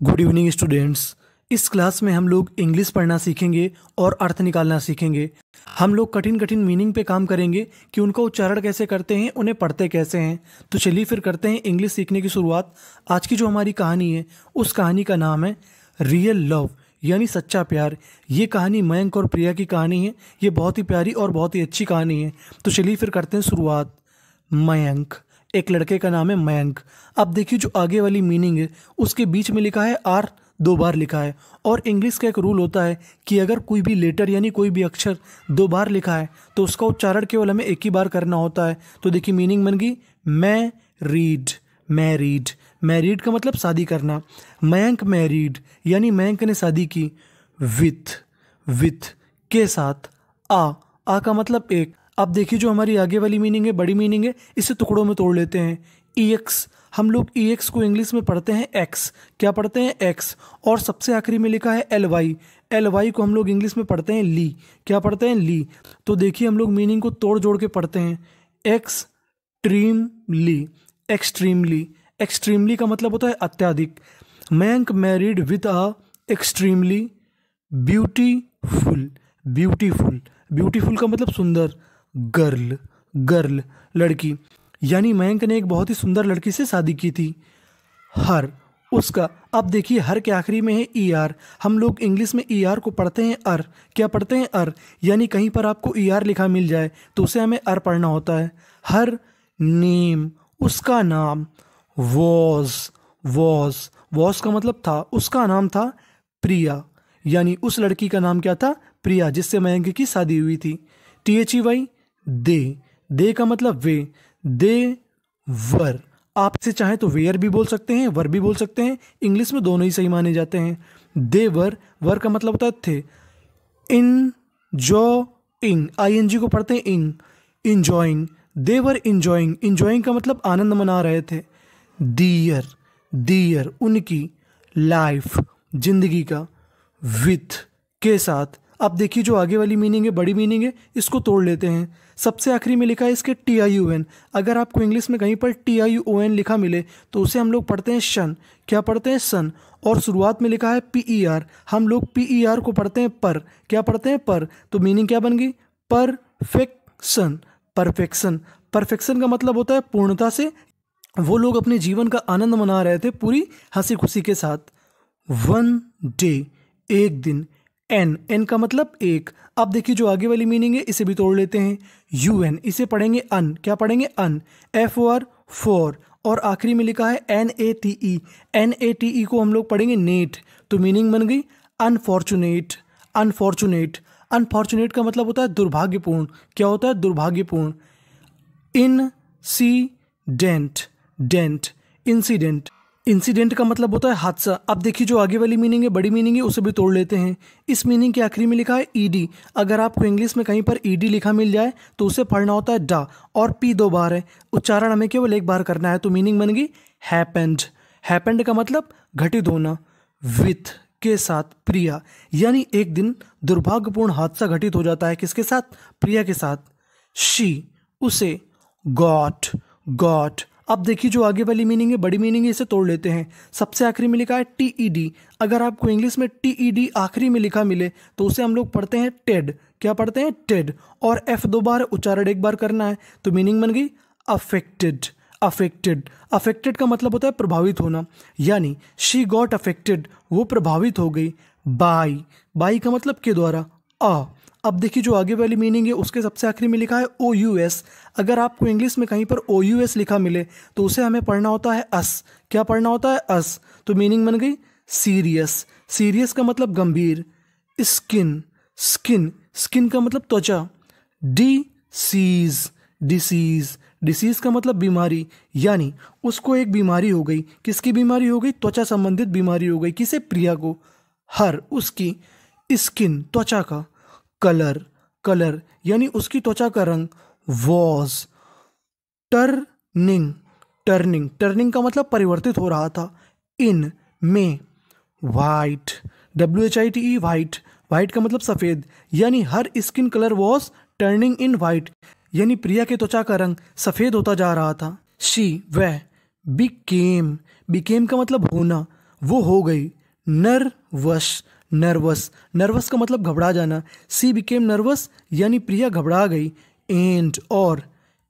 Good evening students. इस class में हम लोग इंग्लिश पढ़ना सीखेंगे और अर्थ निकालना सीखेंगे। हम लोग कठिन कठिन मीनिंग पे काम करेंगे कि उनका उच्चारण कैसे करते हैं, उन्हें पढ़ते कैसे हैं। तो चलिए फिर करते हैं इंग्लिश सीखने की शुरुआत। आज की जो हमारी कहानी है उस कहानी का नाम है रियल लव यानी सच्चा प्यार। ये कहानी मयंक और प्रिया की कहानी है। ये बहुत ही प्यारी और बहुत ही अच्छी कहानी है। तो चलिए फिर करते हैं शुरुआत। मयंक, एक लड़के का नाम है मयंक। अब देखिए जो आगे वाली मीनिंग है उसके बीच में लिखा है आर, 2 बार लिखा है। और इंग्लिश का एक रूल होता है कि अगर कोई भी लेटर यानी कोई भी अक्षर 2 बार लिखा है तो उसका उच्चारण केवल हमें एक ही बार करना होता है। तो देखिए मीनिंग बन गई मैं रीड, मैरिड। मैरिड का मतलब शादी करना। मयंक मैरिड यानी मयंक ने शादी की। विथ के साथ। आ का मतलब एक। अब देखिए जो हमारी आगे वाली मीनिंग है, बड़ी मीनिंग है, इसे टुकड़ों में तोड़ लेते हैं। EX, हम लोग EX को इंग्लिश में पढ़ते हैं एक्स। क्या पढ़ते हैं? एक्स। और सबसे आखिरी में लिखा है LY को हम लोग इंग्लिश में पढ़ते हैं ली। क्या पढ़ते हैं? ली। तो देखिए हम लोग मीनिंग को तोड़ जोड़ के पढ़ते हैं। एक्सट्रीमली। एक्सट्रीमली का मतलब होता है अत्यधिक। Mayank married with a extremely beautiful का मतलब सुंदर। गर्ल लड़की, यानी मयंक ने एक बहुत ही सुंदर लड़की से शादी की थी। हर, उसका। अब देखिए हर के आखिरी में है ER। हम लोग इंग्लिश में ER को पढ़ते हैं अर। क्या पढ़ते हैं? अर। यानी कहीं पर आपको ER लिखा मिल जाए तो उसे हमें अर पढ़ना होता है। हर नेम, उसका नाम। वॉज का मतलब था, उसका नाम था प्रिया। यानी उस लड़की का नाम क्या था? प्रिया, जिससे मयंक की शादी हुई थी। THEY, दे का मतलब वे। दे वर, आप इसे चाहें तो वेयर भी बोल सकते हैं, वर भी बोल सकते हैं। इंग्लिश में दोनों ही सही माने जाते हैं। दे वर का मतलब होता है थे। इंजॉइंग, ING को पढ़ते हैं इंजॉइंग। दे वर इंजॉइंग का मतलब आनंद मना रहे थे। डियर, उनकी। लाइफ, जिंदगी का। विथ, के साथ। अब देखिए जो आगे वाली मीनिंग है, बड़ी मीनिंग है, इसको तोड़ लेते हैं। सबसे आखिरी में लिखा है इसके TIUN। अगर आपको इंग्लिश में कहीं पर TIUON लिखा मिले तो उसे हम लोग पढ़ते हैं शन। क्या पढ़ते हैं? सन। और शुरुआत में लिखा है PER। हम लोग PER को पढ़ते हैं पर। क्या पढ़ते हैं? पर। तो मीनिंग क्या बन गई? परफेक्शन का मतलब होता है पूर्णता से। वो लोग अपने जीवन का आनंद मना रहे थे पूरी हंसी खुशी के साथ। वन डे, एक दिन। एन का मतलब एक। अब देखिए जो आगे वाली मीनिंग है इसे भी तोड़ लेते हैं। UN, इसे पढ़ेंगे अन। क्या पढ़ेंगे? अन। FOR, for. और आखिरी में लिखा है NATE को हम लोग पढ़ेंगे नेट। तो मीनिंग बन गई अनफॉर्चुनेट। अनफॉर्चुनेट का मतलब होता है दुर्भाग्यपूर्ण। क्या होता है? दुर्भाग्यपूर्ण। इंसिडेंट का मतलब होता है हादसा। अब देखिए जो आगे वाली मीनिंग है, बड़ी मीनिंग है, उसे भी तोड़ लेते हैं। इस मीनिंग के आखिरी में लिखा है ED। अगर आपको इंग्लिश में कहीं पर ED लिखा मिल जाए तो उसे पढ़ना होता है डा। और P 2 बार है, उच्चारण हमें केवल एक बार करना है। तो मीनिंग बन गई हैपेंड का मतलब घटित होना। विथ, के साथ। प्रिया, यानी एक दिन दुर्भाग्यपूर्ण हादसा घटित हो जाता है। किसके साथ? प्रिया के साथ। शी, उसे। गॉट। अब देखिए जो आगे वाली मीनिंग है, बड़ी मीनिंग है, इसे तोड़ लेते हैं। सबसे आखिरी में लिखा है TED। अगर आपको इंग्लिश में TED आखिरी में लिखा मिले तो उसे हम लोग पढ़ते हैं टेड। क्या पढ़ते हैं? टेड। और F 2 बार, उच्चारण एक बार करना है। तो मीनिंग बन गई अफेक्टेड का मतलब होता है प्रभावित होना। यानी शी गॉट अफेक्टेड, वो प्रभावित हो गई। बाई का मतलब के द्वारा। अब देखिए जो आगे वाली मीनिंग है उसके सबसे आखिरी में लिखा है OUS। अगर आपको इंग्लिश में कहीं पर OUS लिखा मिले तो उसे हमें पढ़ना होता है अस। क्या पढ़ना होता है? अस। तो मीनिंग बन गई सीरियस का मतलब गंभीर। स्किन का मतलब त्वचा। डिसीज का मतलब बीमारी। यानी उसको एक बीमारी हो गई। किसकी बीमारी हो गई? त्वचा संबंधित बीमारी हो गई। किसे? प्रिया को। हर, उसकी। स्किन, त्वचा का। कलर यानी उसकी त्वचा का रंग। वॉज। टर्निंग का मतलब परिवर्तित हो रहा था। इन, में। वाइट, WHITE, वाइट का मतलब सफेद। यानी her skin colour was turning in white, यानी प्रिया के त्वचा का रंग सफेद होता जा रहा था। शी, वह। बिकेम का मतलब होना। वो हो गई नर्वस। नर्वस, नर्वस का मतलब घबरा जाना। सी बिकेम नर्वस यानी प्रिया घबरा गई। एंड और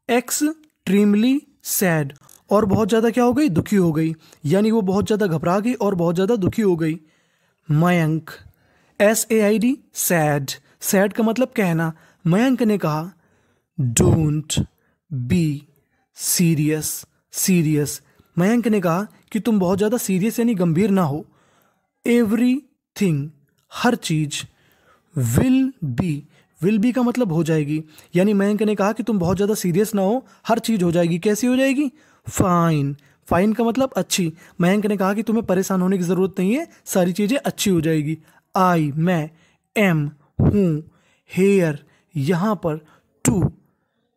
एक्सट्रीमली सैड, और बहुत ज़्यादा क्या हो गई, दुखी हो गई, यानी वो बहुत ज़्यादा घबरा गई और बहुत ज़्यादा दुखी हो गई। मयंक, SAID, सैड, सैड का मतलब कहना। मयंक ने कहा don't be serious, serious. Mayank ने कहा कि तुम बहुत ज़्यादा सीरियस यानी गंभीर ना हो। एवरीथिंग, हर चीज। विल बी का मतलब हो जाएगी, यानी मयंक ने कहा कि तुम बहुत ज़्यादा सीरियस ना हो, हर चीज हो जाएगी। कैसी हो जाएगी? फाइन, फाइन का मतलब अच्छी। मयंक ने कहा कि तुम्हें परेशान होने की ज़रूरत नहीं है, सारी चीज़ें अच्छी हो जाएगी। आई, मैं, एम, हूँ, हेयर, यहाँ पर, टू,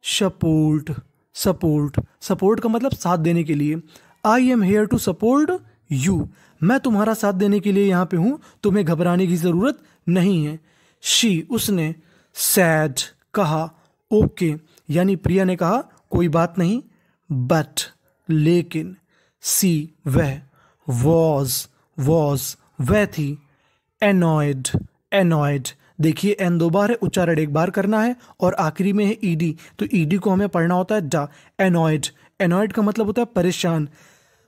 सपोर्ट, सपोर्ट, सपोर्ट का मतलब साथ देने के लिए। I am here to support you, मैं तुम्हारा साथ देने के लिए यहाँ पे हूँ, तुम्हें घबराने की ज़रूरत नहीं है। शी, उसने, सैड, कहा, ओके, यानी प्रिया ने कहा कोई बात नहीं। बट, लेकिन, सी, वह, वॉज, वह थी। एनॉयड, एनॉयड, देखिए एन दो बार है, उच्चारण एक बार करना है, और आखिरी में है ईडी, तो ईडी को हमें पढ़ना होता है डा। एनॉयड, एनॉयड का मतलब होता है परेशान।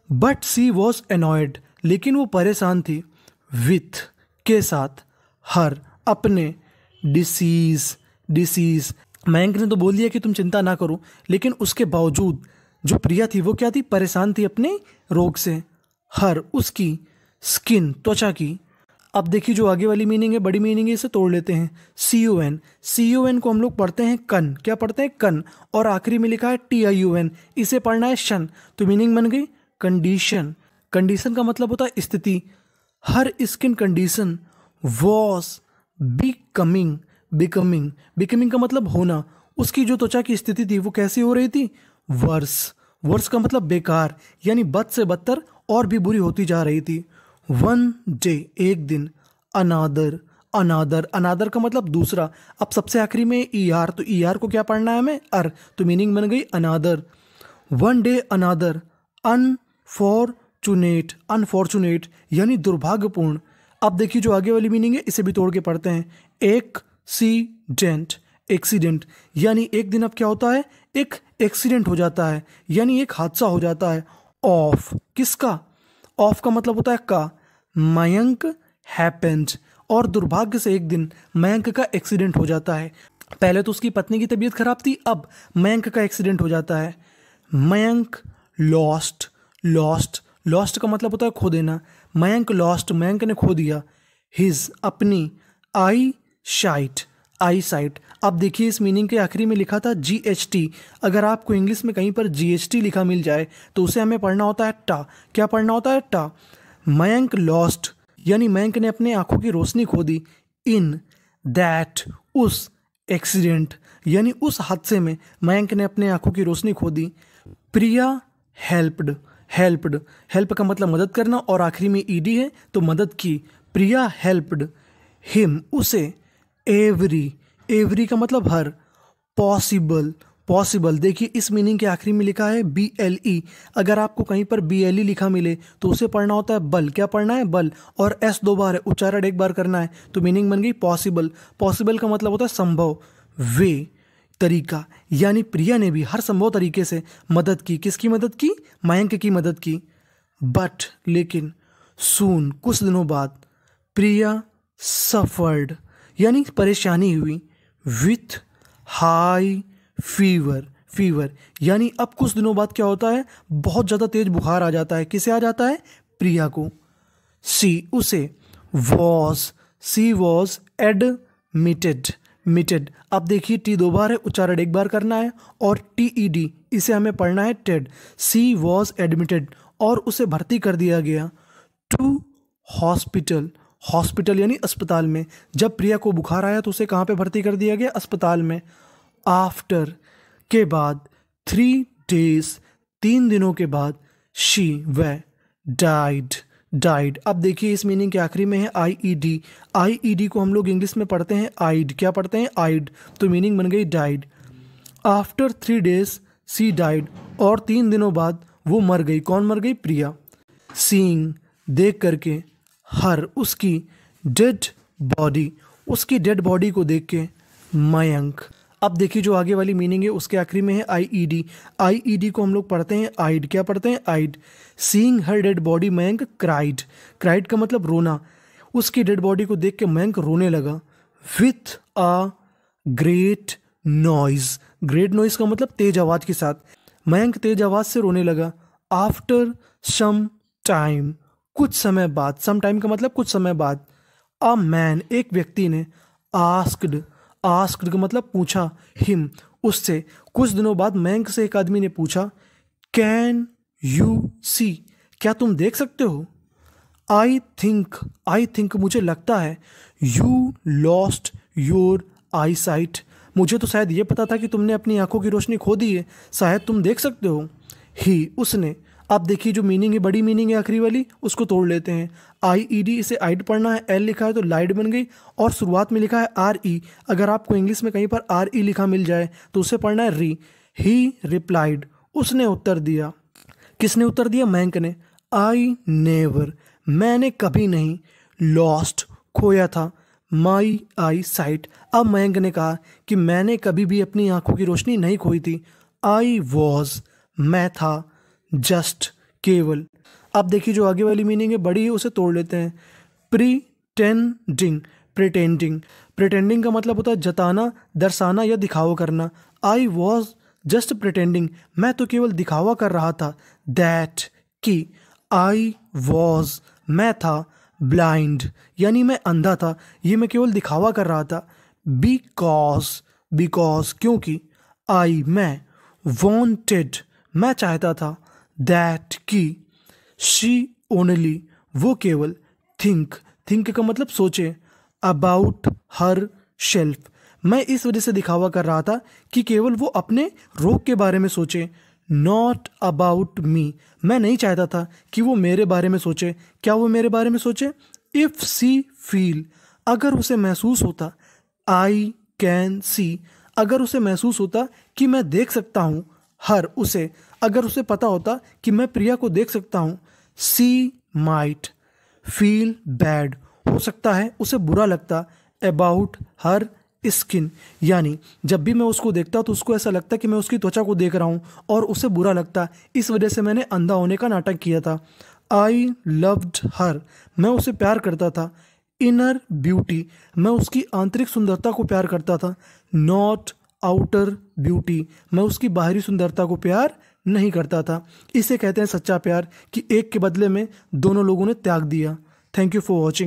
बट सी वॉज एनॉयड, लेकिन वो परेशान थी। विथ, के साथ। हर, अपने। डिसीज, डिसीज, मयंक ने तो बोल दिया कि तुम चिंता ना करो, लेकिन उसके बावजूद जो प्रिया थी वो क्या थी, परेशान थी अपने रोग से। हर, उसकी। स्किन, त्वचा की। अब देखिए जो आगे वाली मीनिंग है, बड़ी मीनिंग है, इसे तोड़ लेते हैं। CON, CON को हम लोग पढ़ते हैं कन, क्या पढ़ते हैं, कन, और आखिरी में लिखा है TIUN, इसे पढ़ना है शन, तो मीनिंग बन गई कंडीशन। कंडीशन का मतलब होता है स्थिति। Her skin condition was becoming, becoming, becoming का मतलब होना। उसकी जो त्वचा की स्थिति थी वो कैसी हो रही थी, वर्स, वर्स का मतलब बेकार, यानी बद से बदतर और भी बुरी होती जा रही थी। वन डे, एक दिन। अनादर, अनादर, अनादर का मतलब दूसरा। अब सबसे आखिरी में ER, तो ER को क्या पढ़ना है हमें, अर, तो मीनिंग बन गई अनादर। वन डे अनादर। अनफॉर्चुनेट, अनफॉर्चुनेट यानी दुर्भाग्यपूर्ण। अब देखिए जो आगे वाली मीनिंग है इसे भी तोड़ के पढ़ते हैं। एक्सीडेंट, एक्सीडेंट यानी एक दिन अब क्या होता है, एक एक्सीडेंट हो जाता है, यानी एक हादसा हो जाता है। ऑफ, किसका, ऑफ का मतलब होता है का। मयंक हैपेंड, और दुर्भाग्य से एक दिन मयंक का एक्सीडेंट हो जाता है। पहले तो उसकी पत्नी की तबीयत खराब थी, अब मयंक का एक्सीडेंट हो जाता है। मयंक लॉस्ट, लॉस्ट, लॉस्ट का मतलब होता है खो देना। मयंक लॉस्ट, मयंक ने खो दिया। हिज, अपनी। आई शाइट, आई साइट। अब देखिए इस मीनिंग के आखिरी में लिखा था GHT, अगर आपको इंग्लिश में कहीं पर GHT लिखा मिल जाए तो उसे हमें पढ़ना होता है टा। क्या पढ़ना होता है, टा। मयंक लॉस्ट, यानी मयंक ने अपने आंखों की रोशनी खो दी। इन दैट, उस। एक्सीडेंट, यानी उस हादसे में मयंक ने अपने आंखों की रोशनी खो दी। प्रिया हेल्प्ड, हेल्प्ड, हेल्प का मतलब मदद करना, और आखिरी में ED है तो मदद की। प्रिया हेल्प्ड हिम, उसे। एवरी, एवरी का मतलब हर। पॉसिबल, पॉसिबल, देखिए इस मीनिंग के आखिरी में लिखा है BLE, अगर आपको कहीं पर BLE लिखा मिले तो उसे पढ़ना होता है बल। क्या पढ़ना है, बल, और S दो बार है, उच्चारण एक बार करना है, तो मीनिंग बन गई पॉसिबल। पॉसिबल का मतलब होता है संभव। वे, तरीका, यानी प्रिया ने भी हर संभव तरीके से मदद की। किसकी मदद की, मयंक की मदद की। बट, लेकिन। सून, कुछ दिनों बाद। प्रिया सफर्ड, यानी परेशानी हुई। विथ हाई फीवर, फीवर यानी अब कुछ दिनों बाद क्या होता है, बहुत ज़्यादा तेज बुखार आ जाता है। किसे आ जाता है, प्रिया को। सी, उसे। Was, she was admitted, mitted. अब देखिए T दो बार है, उच्चारण एक बार करना है, और TED इसे हमें पढ़ना है टेड। सी वॉज एडमिटेड, और उसे भर्ती कर दिया गया। टू हॉस्पिटल, हॉस्पिटल यानी अस्पताल में। जब प्रिया को बुखार आया तो उसे कहाँ पे भर्ती कर दिया गया, अस्पताल में। आफ्टर, के बाद। 3 days, 3 दिनों के बाद। शी, वह। Died, died. अब देखिए इस मीनिंग के आखिरी में है IED, IED को हम लोग इंग्लिश में पढ़ते हैं आइड। क्या पढ़ते हैं, आइड, तो मीनिंग बन गई died. After 3 days she died, और 3 दिनों बाद वो मर गई। कौन मर गई, प्रिया। सीइंग, देख करके, हर उसकी डेड बॉडी, उसकी डेड बॉडी को देख के, मयंक। अब देखिए जो आगे वाली मीनिंग है उसके आखिरी में है आईईडी। आईईडी को हम लोग पढ़ते हैं आइड। क्या पढ़ते हैं? आइड। Seeing her dead body Mayank cried. Cried का मतलब रोना। उसकी डेड बॉडी को देख के मयंक रोने लगा। With a great noise. Great noise का मतलब तेज आवाज के साथ। मयंक तेज आवाज से रोने लगा। आफ्टर सम टाइम, कुछ समय बाद। सम टाइम का मतलब कुछ समय बाद। अ मैन, एक व्यक्ति ने, आस्क्ड, आस्क्ड का मतलब पूछा, हिम, उससे। कुछ दिनों बाद मयंक से एक आदमी ने पूछा, कैन यू सी, क्या तुम देख सकते हो? आई थिंक मुझे लगता है, you lost your I site, मुझे तो शायद ये पता था कि तुमने अपनी आंखों की रोशनी खो दी है, शायद तुम देख सकते हो। ही, उसने। अब देखिए जो मीनिंग है, बड़ी मीनिंग है आखिरी वाली, उसको तोड़ लेते हैं। आई ई डी, इसे आइड पढ़ना है, एल लिखा है तो लाइड बन गई, और शुरुआत में लिखा है आर ई। अगर आपको इंग्लिश में कहीं पर आर ई लिखा मिल जाए तो उसे पढ़ना है री। ही रिप्लाइड, उसने उत्तर दिया। किसने उत्तर दिया? मयंक ने। आई नेवर, मैंने कभी नहीं, लॉस्ट, खोया था, माई आई साइट। अब मयंक ने कहा कि मैंने कभी भी अपनी आंखों की रोशनी नहीं खोई थी। आई वॉज, मैं था, जस्ट, केवल। अब देखिए जो आगे वाली मीनिंग है बड़ी है, उसे तोड़ लेते हैं। प्रीटेंडिंग, प्रिटेंडिंग। प्रिटेंडिंग का मतलब होता है जताना, दर्शाना या दिखावा करना। आई वॉज जस्ट प्रिटेंडिंग, मैं तो केवल दिखावा कर रहा था। दैट, कि। आई वॉज, मैं था, ब्लाइंड, यानी मैं अंधा था, ये मैं केवल दिखावा कर रहा था। बिकॉज, बिकॉज, क्योंकि। आई, मैं। वॉन्टेड, मैं चाहता था। दैट, की। शी ओनली, वो केवल। थिंक, थिंक का मतलब सोचे। अबाउट हर शेल्फ, मैं इस वजह से दिखावा कर रहा था कि केवल वो अपने रोग के बारे में सोचे। नॉट अबाउट मी, मैं नहीं चाहता था कि वो मेरे बारे में सोचे। क्या वो मेरे बारे में सोचे? इफ सी फील, अगर उसे महसूस होता। आई कैन सी, अगर उसे महसूस होता कि मैं देख सकता हूँ। हर, उसे, अगर उसे पता होता कि मैं प्रिया को देख सकता हूँ। सी माइट फील बैड, हो सकता है उसे बुरा लगता। अबाउट हर स्किन, यानी जब भी मैं उसको देखता तो उसको ऐसा लगता कि मैं उसकी त्वचा को देख रहा हूँ और उसे बुरा लगता, इस वजह से मैंने अंधा होने का नाटक किया था। आई लव्ड हर, मैं उसे प्यार करता था। इनर ब्यूटी, मैं उसकी आंतरिक सुंदरता को प्यार करता था। नॉट आउटर ब्यूटी, मैं उसकी बाहरी सुंदरता को प्यार नहीं करता था। इसे कहते हैं सच्चा प्यार, कि एक के बदले में दोनों लोगों ने त्याग दिया। Thank you for watching.